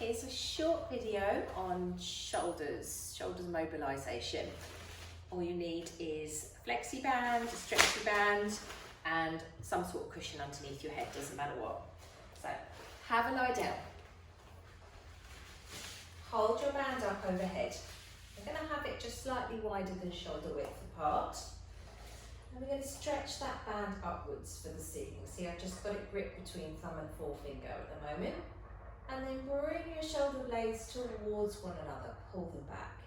Here's a short video on shoulders mobilisation. All you need is a flexi band, a stretchy band, and some sort of cushion underneath your head, doesn't matter what. So have a lie down. Hold your band up overhead. We're going to have it just slightly wider than shoulder width apart. And we're going to stretch that band upwards for the ceiling. See, I've just got it gripped between thumb and forefinger at the moment. And then bring your shoulder blades towards one another, pull them back.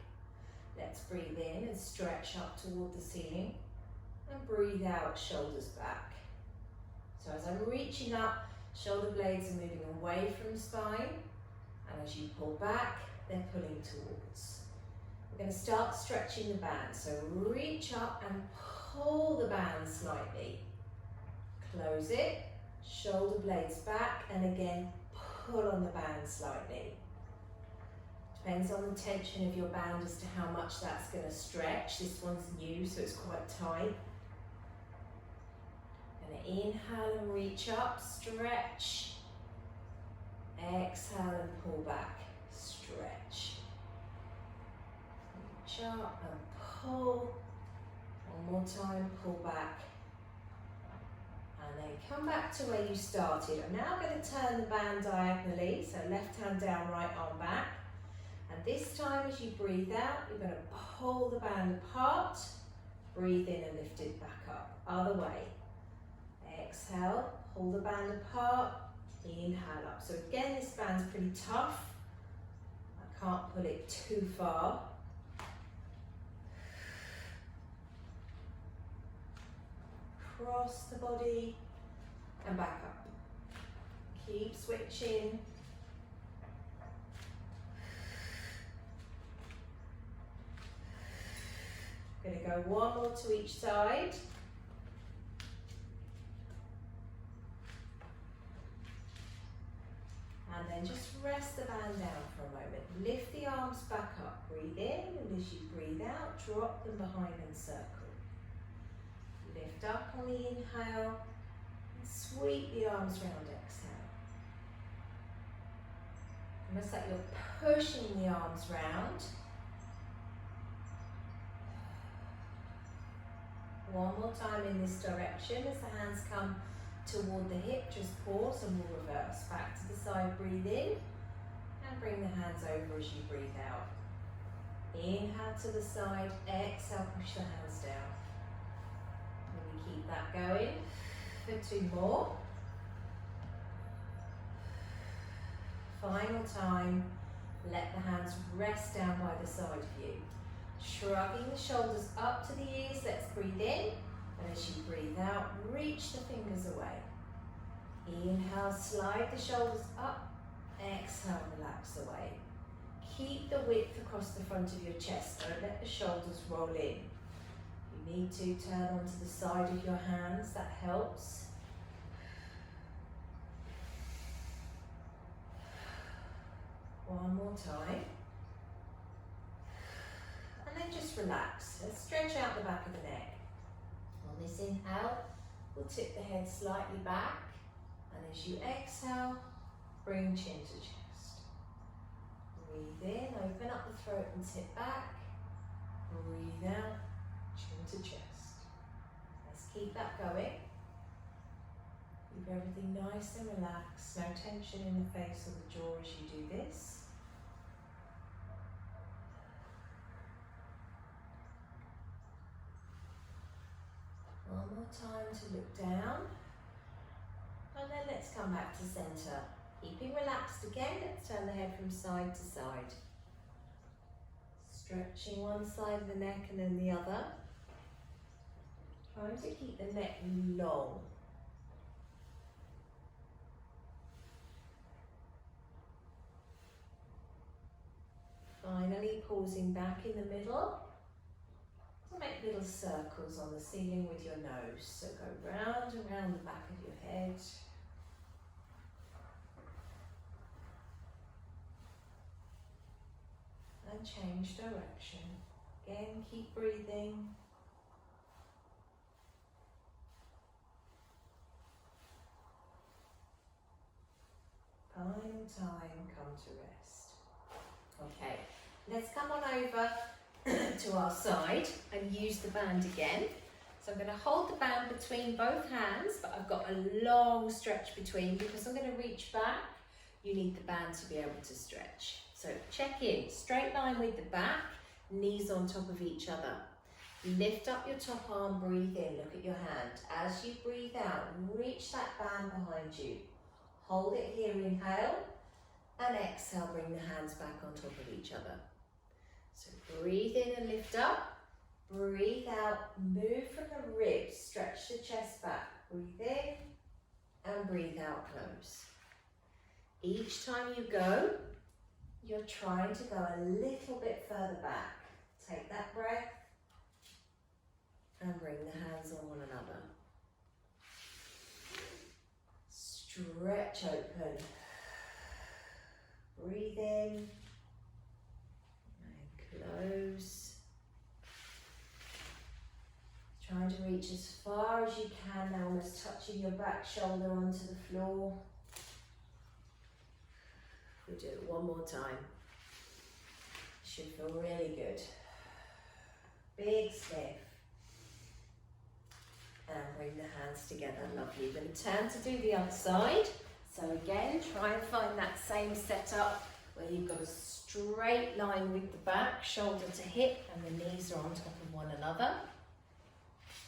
Let's breathe in and stretch up toward the ceiling. And breathe out, shoulders back. So as I'm reaching up, shoulder blades are moving away from the spine. And as you pull back, they're pulling towards. We're going to start stretching the band. So reach up and pull the band slightly. Close it, shoulder blades back, and again, pull on the band slightly. Depends on the tension of your band as to how much that's going to stretch. This one's new, so it's quite tight. Going to inhale and reach up, stretch. Exhale and pull back, stretch. Reach up and pull. One more time, pull back. And then come back to where you started. I'm now going to turn the band diagonally, so left hand down, right arm back. And this time as you breathe out, you're going to pull the band apart, breathe in and lift it back up. Other way. Exhale, pull the band apart, inhale up. So again, this band's pretty tough. I can't pull it too far. Cross the body and back up. Keep switching. Going to go one more to each side. And then just rest the band down for a moment. Lift the arms back up. Breathe in, and as you breathe out, drop them behind and circle. Lift up on the inhale and sweep the arms round, exhale. Almost like you're pushing the arms round. One more time in this direction. As the hands come toward the hip, just pause and we'll reverse. Back to the side, breathe in and bring the hands over as you breathe out. Inhale to the side, exhale, push the hands down. Keep that going for two more. Final time, let the hands rest down by the side of you. Shrugging the shoulders up to the ears, let's breathe in. And as you breathe out, reach the fingers away. Inhale, slide the shoulders up. Exhale, relax away. Keep the width across the front of your chest. Don't let the shoulders roll in. You need to turn onto the side of your hands, that helps. One more time. And then just relax. Let's stretch out the back of the neck. On this inhale, we'll tip the head slightly back. And as you exhale, bring chin to chest. Breathe in, open up the throat and tip back. Breathe out. Chin to chest. Let's keep that going. Keep everything nice and relaxed. No tension in the face or the jaw as you do this. One more time to look down. And then let's come back to center. Keeping relaxed again, let's turn the head from side to side. Stretching one side of the neck and then the other. Trying to keep the neck long. Finally, pausing back in the middle to make little circles on the ceiling with your nose. So go round and round the back of your head. And change direction. Again, keep breathing. Final time, come to rest. Okay, let's come on over to our side and use the band again. So I'm going to hold the band between both hands, but I've got a long stretch between because I'm going to reach back. You need the band to be able to stretch. So check in, straight line with the back, knees on top of each other. Lift up your top arm, breathe in, look at your hand. As you breathe out, reach that band behind you. Hold it here, inhale, and exhale, bring the hands back on top of each other. So breathe in and lift up. Breathe out, move from the ribs, stretch the chest back. Breathe in and breathe out, close. Each time you go, you're trying to go a little bit further back. Take that breath and bring the hands on one another. Stretch open. Breathe in and close. Trying to reach as far as you can now, almost touching your back shoulder onto the floor. We'll do it one more time. Should feel really good. Big sniff. And bring the hands together, lovely. We're going to turn to do the other side. So again, try and find that same setup where you've got a straight line with the back, shoulder to hip, and the knees are on top of one another.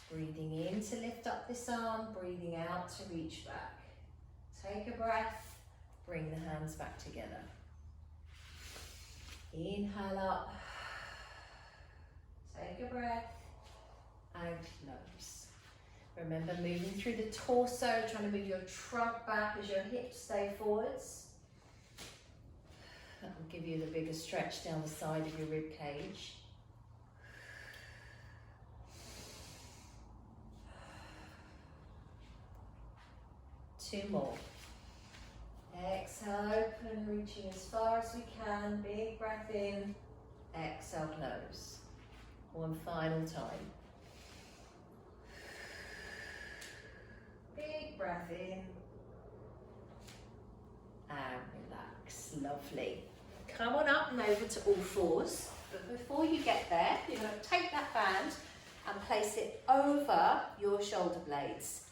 Breathing in to lift up this arm, breathing out to reach back. Take a breath, bring the hands back together. Inhale up, take a breath, and close. Remember moving through the torso, trying to move your trunk back as your hips stay forwards. That will give you the bigger stretch down the side of your rib cage. Two more. Exhale, open, reaching as far as we can. Big breath in. Exhale, close. One final time. Big breath in. And relax. Lovely. Come on up and over to all fours. But before you get there, you're going to take that band and place it over your shoulder blades.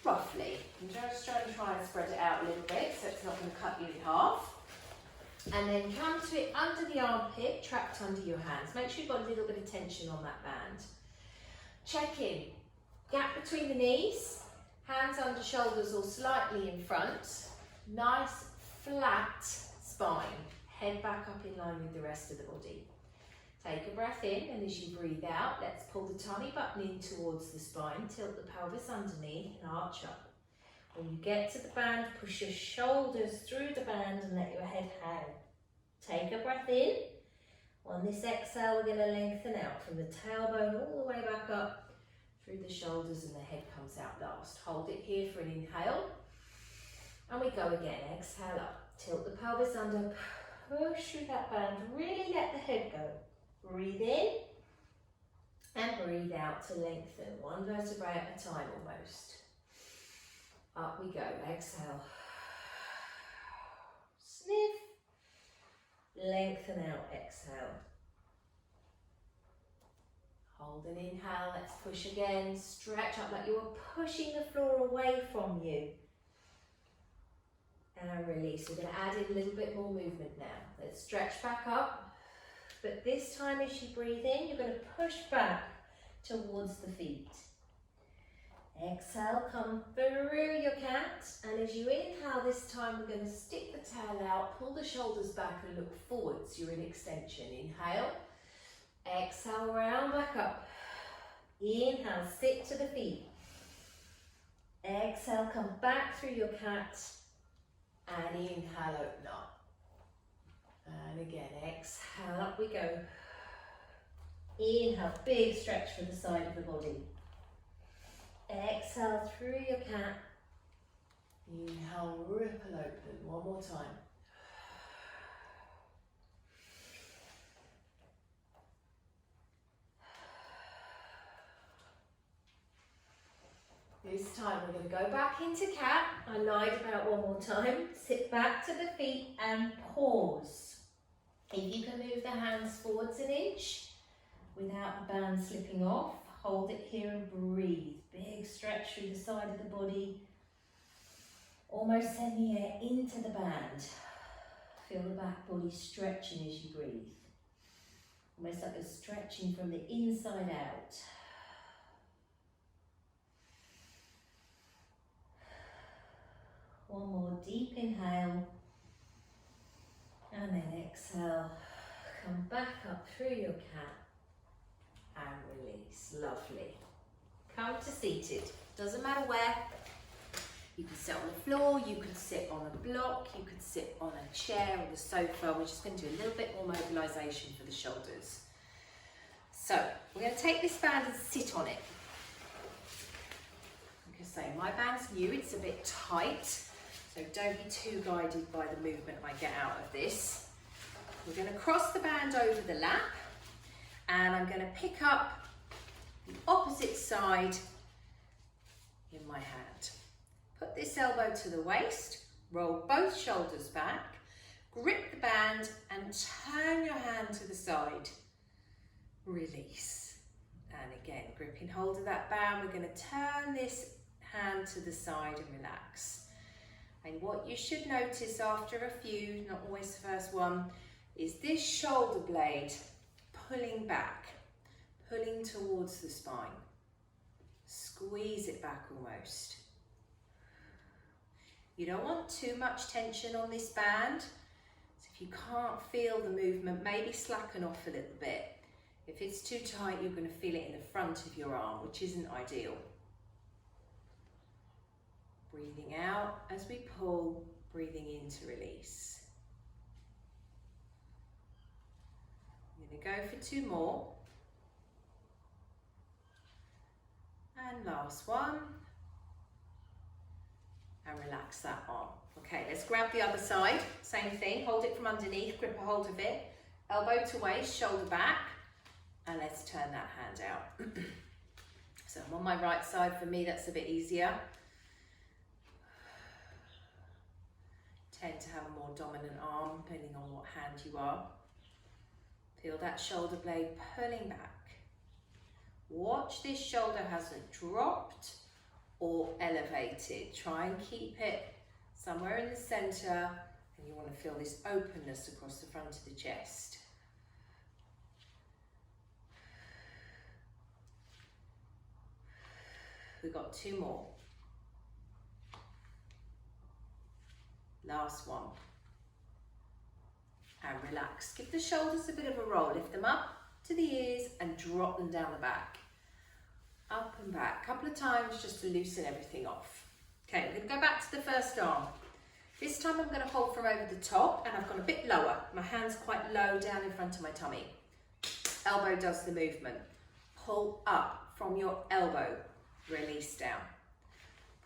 Roughly. I'm just trying to spread it out a little bit so it's not going to cut you in half. And then come to it under the armpit, trapped under your hands. Make sure you've got a little bit of tension on that band. Check in. Gap between the knees, hands under shoulders or slightly in front. Nice flat spine. Head back up in line with the rest of the body. Take a breath in, and as you breathe out, let's pull the tummy button in towards the spine, tilt the pelvis underneath and arch up. When you get to the band, push your shoulders through the band and let your head hang. Take a breath in. On this exhale, we're going to lengthen out from the tailbone all the way back up through the shoulders, and the head comes out last. Hold it here for an inhale. And we go again. Exhale up. Tilt the pelvis under. Push through that band. Really let the head go. Breathe in and breathe out to lengthen. One vertebrae at a time almost. Up we go. Exhale. Sniff. Lengthen out. Exhale. Hold an inhale. Let's push again. Stretch up like you're pushing the floor away from you. And release. We're going to add in a little bit more movement now. Let's stretch back up. But this time as you breathe in, you're going to push back towards the feet. Exhale, come through your cat. And as you inhale this time, we're going to stick the tail out, pull the shoulders back and look forwards. You're in extension. Inhale. Exhale, round back up. Inhale, sit to the feet. Exhale, come back through your cat. And inhale, open up. And again, exhale, up we go. Inhale, big stretch for the side of the body. Exhale through your cat. Inhale, ripple open. One more time. This time, we're going to go back into cat. I lied about one more time. Sit back to the feet and pause. If you can move the hands forwards an inch without the band slipping off, hold it here and breathe. Big stretch through the side of the body. Almost send the air into the band. Feel the back body stretching as you breathe. Almost like you're stretching from the inside out. One more deep inhale. And then exhale. Come back up through your cat. And release. Lovely. Come to seated. Doesn't matter where. You can sit on the floor, you could sit on a block, you could sit on a chair or the sofa. We're just going to do a little bit more mobilisation for the shoulders. So we're going to take this band and sit on it. Like I say, my band's new, it's a bit tight, so don't be too guided by the movement I get out of this. We're going to cross the band over the lap, and I'm going to pick up the opposite side in my hand. Put this elbow to the waist, roll both shoulders back, grip the band and turn your hand to the side. Release. And again, gripping hold of that band, we're going to turn this hand to the side and relax. And what you should notice after a few, not always the first one, is this shoulder blade pulling back, pulling towards the spine. Squeeze it back almost. You don't want too much tension on this band, so if you can't feel the movement, maybe slacken off a little bit. If it's too tight, you're going to feel it in the front of your arm, which isn't ideal. Breathing out as we pull, breathing in to release. I'm going to go for 2 more. And last one. And relax that arm. Okay, let's grab the other side. Same thing, hold it from underneath, grip a hold of it. Elbow to waist, shoulder back. And let's turn that hand out. So I'm on my right side. For me, that's a bit easier. Tend to have a more dominant arm, depending on what hand you are. Feel that shoulder blade pulling back. Watch this shoulder hasn't dropped or elevated. Try and keep it somewhere in the center, and you want to feel this openness across the front of the chest. We've got 2 more. Last one. And relax. Give the shoulders a bit of a roll. Lift them up to the ears and drop them down the back. Up and back. A couple of times just to loosen everything off. Okay, we're going to go back to the first arm. This time I'm going to hold from over the top, and I've gone a bit lower. My hand's quite low down in front of my tummy. Elbow does the movement. Pull up from your elbow. Release down.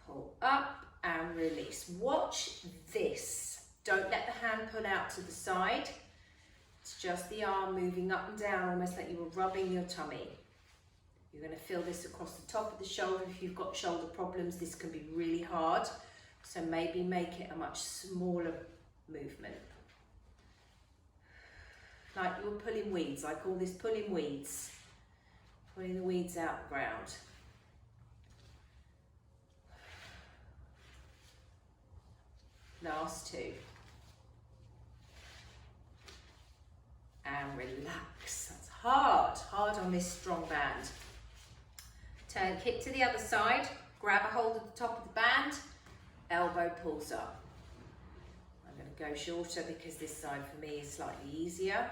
Pull up and release. Watch this. Don't let the hand pull out to the side. It's just the arm moving up and down, almost like you were rubbing your tummy. You're going to feel this across the top of the shoulder. If you've got shoulder problems, this can be really hard. So maybe make it a much smaller movement. Like you were pulling weeds. I call this pulling weeds. Pulling the weeds out the ground. Last 2. And relax. That's hard on this strong band. Turn, kick to the other side, grab a hold of the top of the band, elbow pulls up. I'm going to go shorter because this side for me is slightly easier.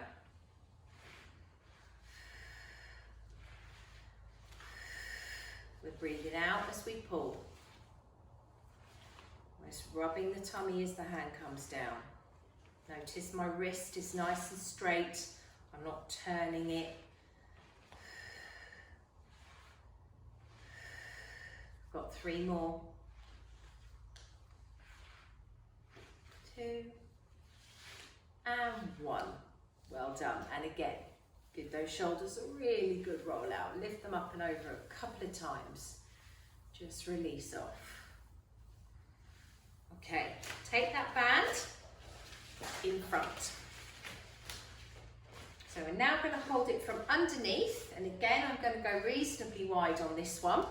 We're breathing out as we pull. Just rubbing the tummy as the hand comes down. Notice my wrist is nice and straight. I'm not turning it. Got 3 more. 2 and 1. Well done. And again, give those shoulders a really good roll out. Lift them up and over a couple of times. Just release off. Okay, take that band in front. So we're now going to hold it from underneath, and again I'm going to go reasonably wide on this one.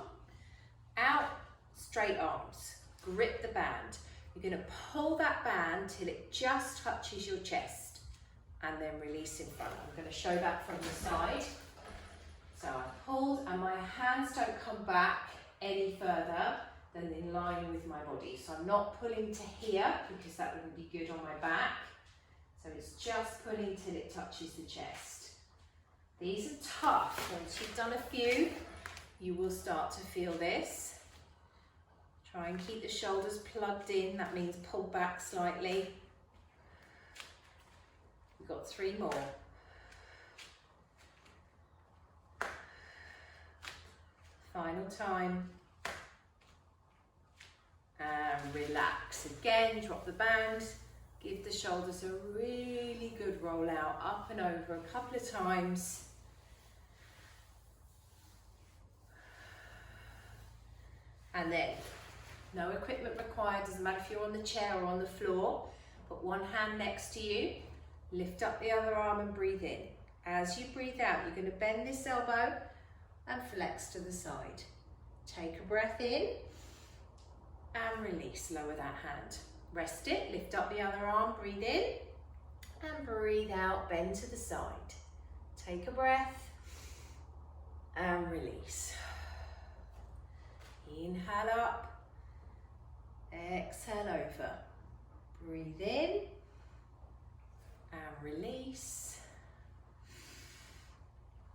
Out, straight arms, grip the band. You're going to pull that band till it just touches your chest and then release in front. I'm going to show that from the side. So I pulled and my hands don't come back any further than in line with my body. So I'm not pulling to here because that wouldn't be good on my back. So it's just pulling till it touches the chest. These are tough. Once you've done a few, you will start to feel this. Try and keep the shoulders plugged in. That means pull back slightly. We've got 3 more. Final time. And relax. Again, drop the band. Give the shoulders a really good roll out, up and over a couple of times. And then, no equipment required, doesn't matter if you're on the chair or on the floor. Put one hand next to you, lift up the other arm and breathe in. As you breathe out, you're going to bend this elbow and flex to the side. Take a breath in and release, lower that hand. Rest it, lift up the other arm, breathe in and breathe out, bend to the side. Take a breath and release. Inhale up, exhale over. Breathe in and release.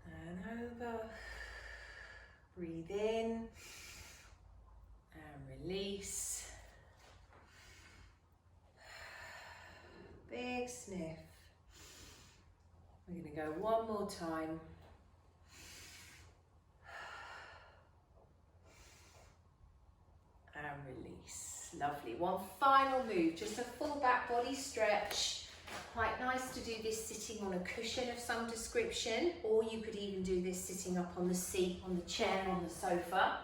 And over. Breathe in and release. Big sniff. We're going to go one more time. And release. Lovely. One final move, just a full back body stretch. Quite nice to do this sitting on a cushion of some description, or you could even do this sitting up on the seat, on the chair, on the sofa.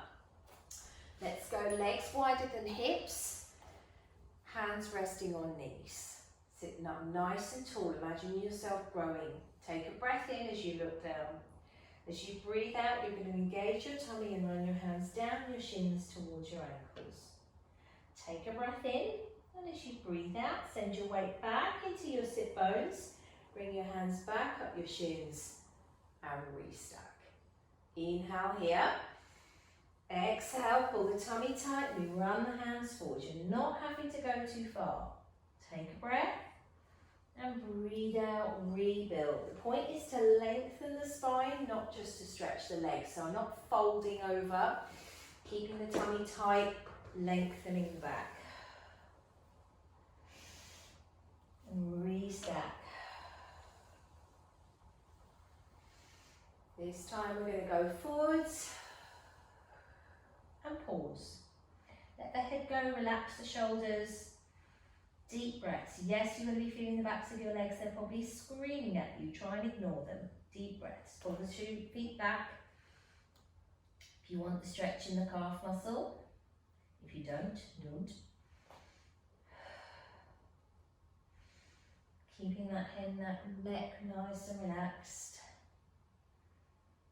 Let's go legs wider than hips, hands resting on knees. Sitting up nice and tall, imagine yourself growing. Take a breath in as you look down. As you breathe out, you're going to engage your tummy and run your hands down your shins towards your ankles. Take a breath in, and as you breathe out, send your weight back into your sit bones. Bring your hands back up your shins and restack. Inhale here. Exhale, pull the tummy tightly, run the hands forward. You're not having to go too far. Take a breath and breathe out, rebuild. The point is to lengthen the spine, not just to stretch the legs. So I'm not folding over, keeping the tummy tight, lengthening the back. And restack. This time we're going to go forwards and pause. Let the head go, relax the shoulders. Deep breaths. Yes, you're going to be feeling the backs of your legs. They're probably screaming at you. Try and ignore them. Deep breaths. Pull the 2 feet back. If you want the stretch in the calf muscle. If you don't. Keeping that head and that neck nice and relaxed.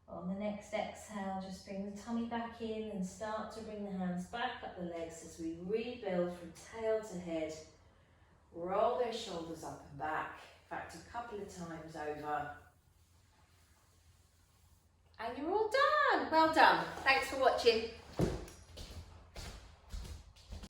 On the next exhale, just bring the tummy back in and start to bring the hands back up the legs as we rebuild from tail to head. Roll those shoulders up and back. In fact, a couple of times over. And you're all done. Well done. Thanks for watching.